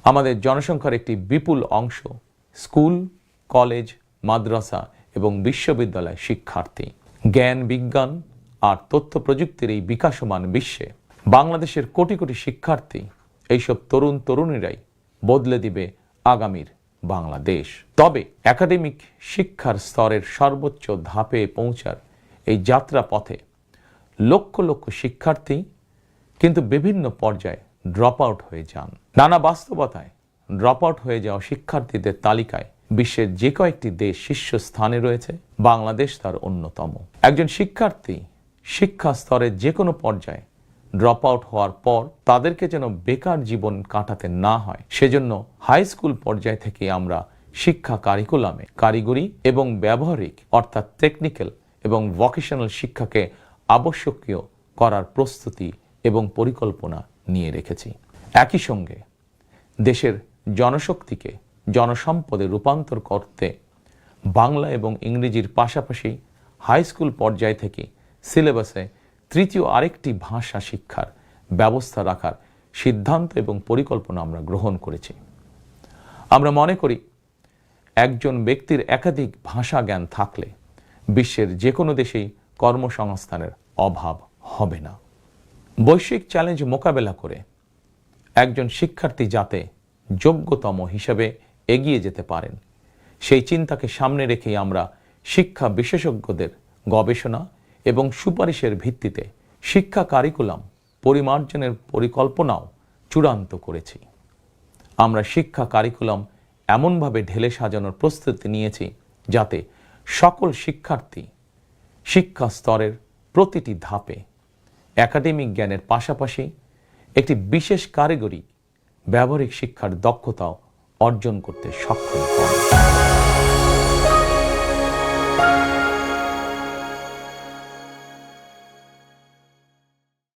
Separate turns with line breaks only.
আমাদের জনসংখ্যার একটি বিপুল অংশ স্কুল, কলেজ, মাদ্রাসা এবং বিশ্ববিদ্যালয় শিক্ষার্থী। জ্ঞান, বিজ্ঞান আর তথ্য প্রযুক্তির এই বিকাশমান বিশ্বে বাংলাদেশের কোটি কোটি শিক্ষার্থী, এইসব তরুণ তরুণীরাই বদলে দিবে আগামীর বাংলাদেশ। তবে একাডেমিক শিক্ষার স্তরের সর্বোচ্চ ধাপে পৌঁছার এই যাত্রা পথে লক্ষ লক্ষ শিক্ষার্থী কিন্তু বিভিন্ন পর্যায়ে ড্রপ আউট হয়ে যান। নানা বাস্তবতায় ড্রপ আউট হয়ে যাওয়া শিক্ষার্থীদের তালিকায় বিশ্বের যে কয়েকটি দেশ শীর্ষস্থানে রয়েছে, বাংলাদেশ তার অন্যতম। একজন শিক্ষার্থী শিক্ষা স্তরের যে কোনো পর্যায়ে ড্রপ আউট হওয়ার পর তাদেরকে যেন বেকার জীবন কাটাতে না হয়, সেজন্য হাই স্কুল পর্যায় থেকে আমরা শিক্ষা কারিকুলামে কারিগরি এবং ব্যবহারিক অর্থাৎ টেকনিক্যাল এবং ভোকেশনাল শিক্ষাকে আবশ্যকীয় করার প্রস্তুতি এবং পরিকল্পনা নিয়ে রেখেছি। একই সঙ্গে দেশের জনশক্তিকে জনসম্পদে রূপান্তর করতে বাংলা এবং ইংরেজির পাশাপাশি হাই স্কুল পর্যায় থেকে সিলেবাসে তৃতীয় আরেকটি ভাষা শিক্ষার ব্যবস্থা রাখার সিদ্ধান্ত এবং পরিকল্পনা আমরা গ্রহণ করেছি। আমরা মনে করি একজন ব্যক্তির একাধিক ভাষা জ্ঞান থাকলে বিশ্বের যে কোনো দেশেই কর্মসংস্থানের অভাব হবে না। বৈশ্বিক চ্যালেঞ্জ মোকাবেলা করে একজন শিক্ষার্থী যাতে যোগ্যতম হিসেবে এগিয়ে যেতে পারেন, সেই চিন্তাকে সামনে রেখেই আমরা শিক্ষা বিশেষজ্ঞদের গবেষণা এবং সুপারিশের ভিত্তিতে শিক্ষা কারিকুলাম পরিমার্জনের পরিকল্পনাও চূড়ান্ত করেছি। আমরা শিক্ষা কারিকুলাম এমনভাবে ঢেলে সাজানোর প্রস্তুতি নিয়েছি যাতে সকল শিক্ষার্থী শিক্ষা স্তরের প্রতিটি ধাপে একাডেমিক জ্ঞানের পাশাপাশি একটি বিশেষ কারিগরি ব্যবহারিক শিক্ষার দক্ষতাও অর্জন করতে সক্ষম হয়।